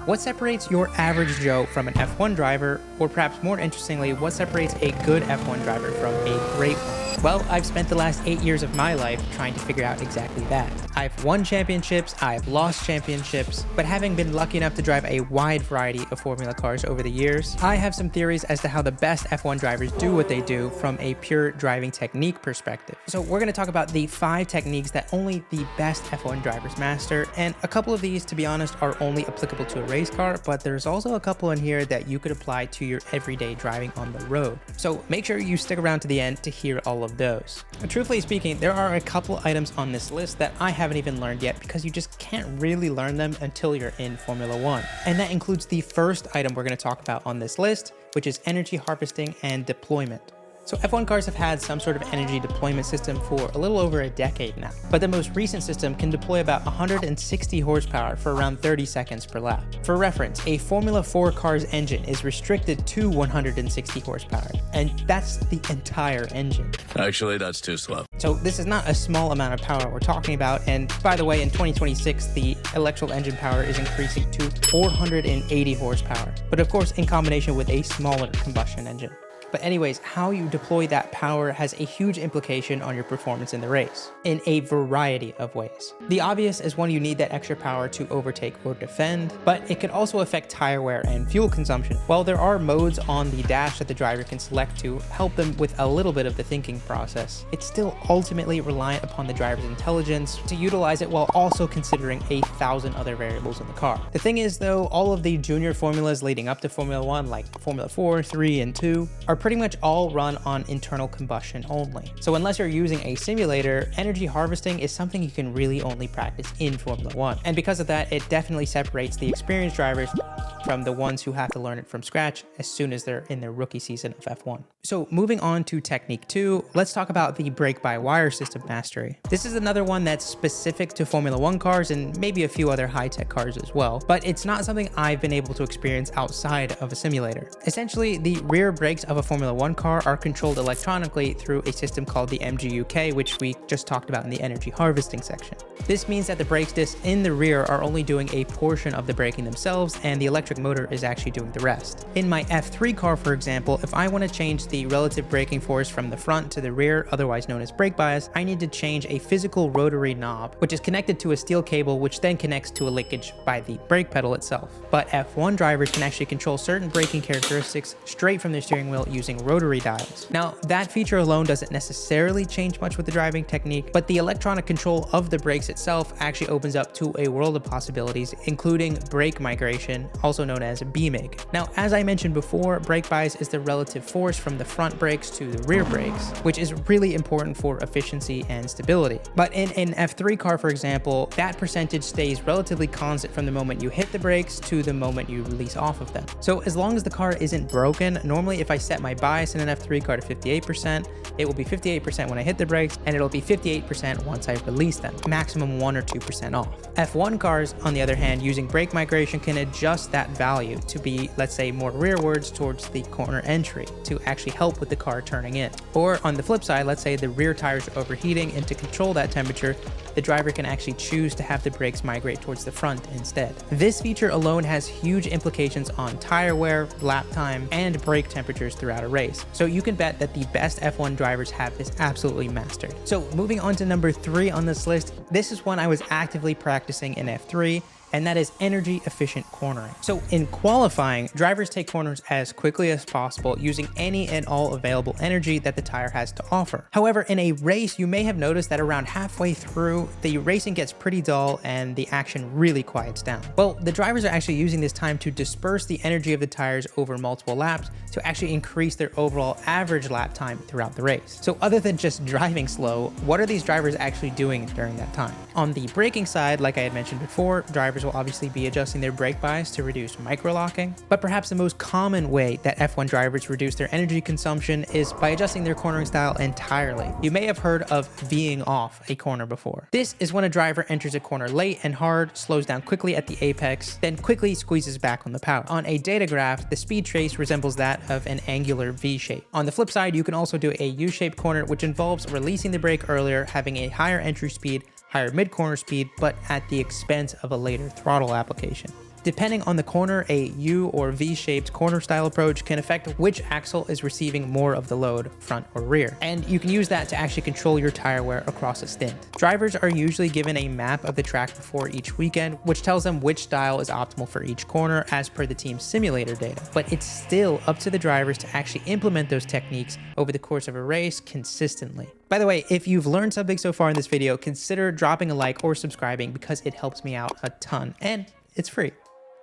What separates your average Joe from an F1 driver, or perhaps more interestingly, what separates a good F1 driver from a great one? Well, I've spent the last 8 years of my life trying to figure out exactly that. I've won championships, I've lost championships, but having been lucky enough to drive a wide variety of Formula cars over the years, I have some theories as to how the best F1 drivers do what they do from a pure driving technique perspective. So we're going to talk about the 5 techniques that only the best F1 drivers master, and a couple of these, to be honest, are only applicable to a race car, but there's also a couple in here that you could apply to your everyday driving on the road. So make sure you stick around to the end to hear all of those. And truthfully speaking, there are a couple items on this list that I haven't even learned yet because you just can't really learn them until you're in Formula One. And that includes the first item we're going to talk about on this list, which is energy harvesting and deployment. So F1 cars have had some sort of energy deployment system for a little over a decade now, but the most recent system can deploy about 160 horsepower for around 30 seconds per lap. For reference, a Formula 4 car's engine is restricted to 160 horsepower, and that's the entire engine. Actually, that's too slow. So this is not a small amount of power we're talking about, and by the way, in 2026, the electrical engine power is increasing to 480 horsepower, but of course in combination with a smaller combustion engine. But anyways, how you deploy that power has a huge implication on your performance in the race, in a variety of ways. The obvious is when you need that extra power to overtake or defend, but it could also affect tire wear and fuel consumption. While there are modes on the dash that the driver can select to help them with a little bit of the thinking process, it's still ultimately reliant upon the driver's intelligence to utilize it while also considering 1,000 other variables in the car. The thing is though, all of the junior formulas leading up to Formula 1, like Formula 4, 3, and 2, are pretty much all run on internal combustion only. So unless you're using a simulator, energy harvesting is something you can really only practice in Formula 1. And because of that, it definitely separates the experienced drivers from the ones who have to learn it from scratch as soon as they're in their rookie season of F1. So moving on to technique 2, let's talk about the brake-by-wire system mastery. This is another one that's specific to Formula 1 cars and maybe a few other high-tech cars as well, but it's not something I've been able to experience outside of a simulator. Essentially, the rear brakes of a Formula 1 car are controlled electronically through a system called the MGUK, which we just talked about in the energy harvesting section. This means that the brake discs in the rear are only doing a portion of the braking themselves, and the electric motor is actually doing the rest. In my F3 car, for example, if I want to change the relative braking force from the front to the rear, otherwise known as brake bias, I need to change a physical rotary knob, which is connected to a steel cable, which then connects to a linkage by the brake pedal itself. But F1 drivers can actually control certain braking characteristics straight from their steering wheel using rotary dials. Now, that feature alone doesn't necessarily change much with the driving technique, but the electronic control of the brakes itself actually opens up to a world of possibilities, including brake migration, also known as BMIG. Now, as I mentioned before, brake bias is the relative force from the front brakes to the rear brakes, which is really important for efficiency and stability. But in an F3 car, for example, that percentage stays relatively constant from the moment you hit the brakes to the moment you release off of them. So as long as the car isn't broken, normally if I set my bias in an F3 car to 58%, it will be 58% when I hit the brakes, and it'll be 58% once I release them, maximum 1 or 2% off. F1 cars, on the other hand, using brake migration can adjust that value to be, let's say, more rearwards towards the corner entry to actually help with the car turning in. Or on the flip side, let's say the rear tires are overheating, and to control that temperature, the driver can actually choose to have the brakes migrate towards the front instead. This feature alone has huge implications on tire wear, lap time, and brake temperatures throughout a race. So you can bet that the best F1 drivers have this absolutely mastered. So moving on to number 3 on this list, this is one I was actively practicing in F3, and that is energy efficient cornering. So in qualifying, drivers take corners as quickly as possible using any and all available energy that the tire has to offer. However, in a race, you may have noticed that around halfway through, the racing gets pretty dull and the action really quiets down. Well, the drivers are actually using this time to disperse the energy of the tires over multiple laps to actually increase their overall average lap time throughout the race. So other than just driving slow, what are these drivers actually doing during that time? On the braking side, like I had mentioned before, drivers will obviously be adjusting their brake bias to reduce micro-locking, but perhaps the most common way that F1 drivers reduce their energy consumption is by adjusting their cornering style entirely. You may have heard of V'ing off a corner before. This is when a driver enters a corner late and hard, slows down quickly at the apex, then quickly squeezes back on the power. On a data graph, the speed trace resembles that of an angular V shape. On the flip side, you can also do a U-shaped corner, which involves releasing the brake earlier, having a higher entry speed, higher mid-corner speed, but at the expense of a later throttle application. Depending on the corner, a U or V-shaped corner style approach can affect which axle is receiving more of the load, front or rear. And you can use that to actually control your tire wear across a stint. Drivers are usually given a map of the track before each weekend, which tells them which style is optimal for each corner as per the team's simulator data. But it's still up to the drivers to actually implement those techniques over the course of a race consistently. By the way, if you've learned something so far in this video, consider dropping a like or subscribing because it helps me out a ton and it's free.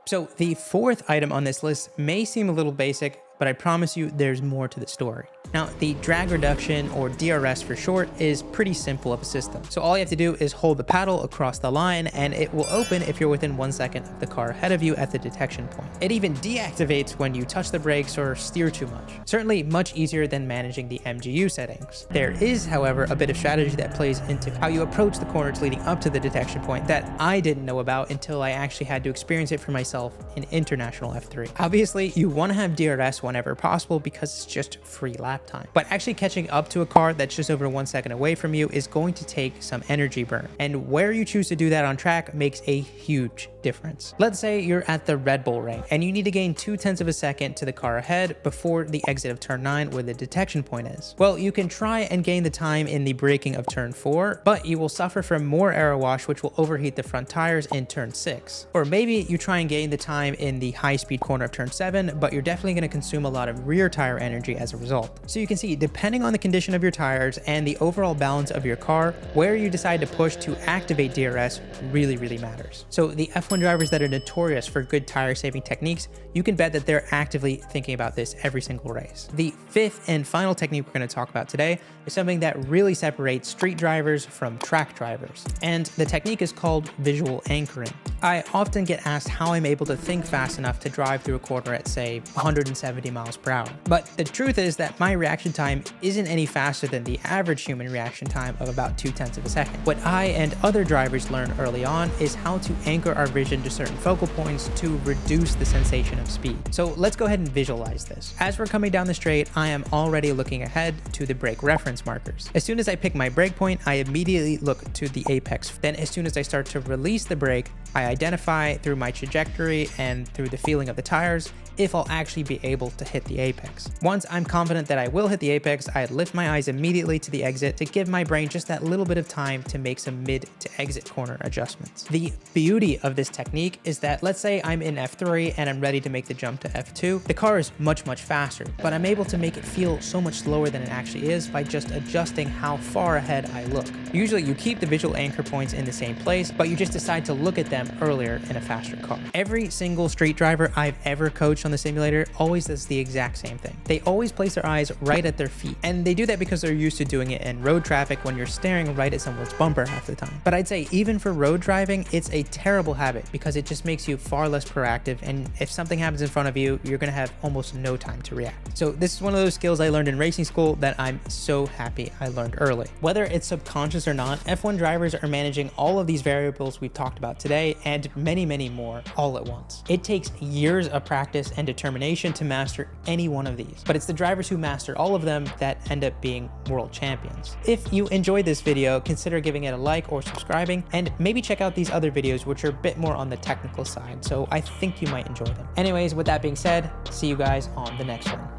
So the fourth item on this list may seem a little basic, but I promise you there's more to the story. Now, the drag reduction, or DRS for short, is pretty simple of a system. So all you have to do is hold the paddle across the line and it will open if you're within 1 second of the car ahead of you at the detection point. It even deactivates when you touch the brakes or steer too much. Certainly much easier than managing the MGU settings. There is, however, a bit of strategy that plays into how you approach the corners leading up to the detection point that I didn't know about until I actually had to experience it for myself in International F3. Obviously, you want to have DRS whenever possible because it's just free lap time. But actually catching up to a car that's just over 1 second away from you is going to take some energy burn. And where you choose to do that on track makes a huge difference. Let's say you're at the Red Bull ring and you need to gain 0.2 of a second to the car ahead before the exit of turn 9 where the detection point is. Well, you can try and gain the time in the braking of turn 4, but you will suffer from more aero wash, which will overheat the front tires in turn 6. Or maybe you try and gain the time in the high speed corner of turn 7, but you're definitely going to consume a lot of rear tire energy as a result. So you can see, depending on the condition of your tires and the overall balance of your car, where you decide to push to activate DRS really matters. So the F1 drivers that are notorious for good tire saving techniques, you can bet that they're actively thinking about this every single race. The fifth and final technique we're going to talk about today is something that really separates street drivers from track drivers. And the technique is called visual anchoring. I often get asked how I'm able to think fast enough to drive through a corner at, say, 170 miles per hour. But the truth is that my reaction time isn't any faster than the average human reaction time of about 0.2 of a second. What I and other drivers learn early on is how to anchor our vision to certain focal points to reduce the sensation of speed. So let's go ahead and visualize this. As we're coming down the straight, I am already looking ahead to the brake reference markers. As soon as I pick my brake point, I immediately look to the apex. Then as soon as I start to release the brake, I identify through my trajectory and through the feeling of the tires if I'll actually be able to hit the apex. Once I'm confident that I will hit the apex, I lift my eyes immediately to the exit to give my brain just that little bit of time to make some mid to exit corner adjustments. The beauty of this technique is that, let's say I'm in F3 and I'm ready to make the jump to F2, the car is much faster, but I'm able to make it feel so much slower than it actually is by just adjusting how far ahead I look. Usually you keep the visual anchor points in the same place, but you just decide to look at them earlier in a faster car. Every single street driver I've ever coached on the simulator always does the exact same thing. They always place their eyes right at their feet, and they do that because they're used to doing it in road traffic when you're staring right at someone's bumper half the time. But I'd say even for road driving, it's a terrible habit because it just makes you far less proactive, and if something happens in front of you, you're gonna have almost no time to react. So this is one of those skills I learned in racing school that I'm so happy I learned early. Whether it's subconscious or not, F1 drivers are managing all of these variables we've talked about today and many more all at once. It takes years of practice and determination to master any one of these, but it's the drivers who master all of them that end up being world champions. If you enjoyed this video, consider giving it a like or subscribing, and maybe check out these other videos which are a bit more on the technical side, so I think you might enjoy them. Anyways, with that being said, see you guys on the next one.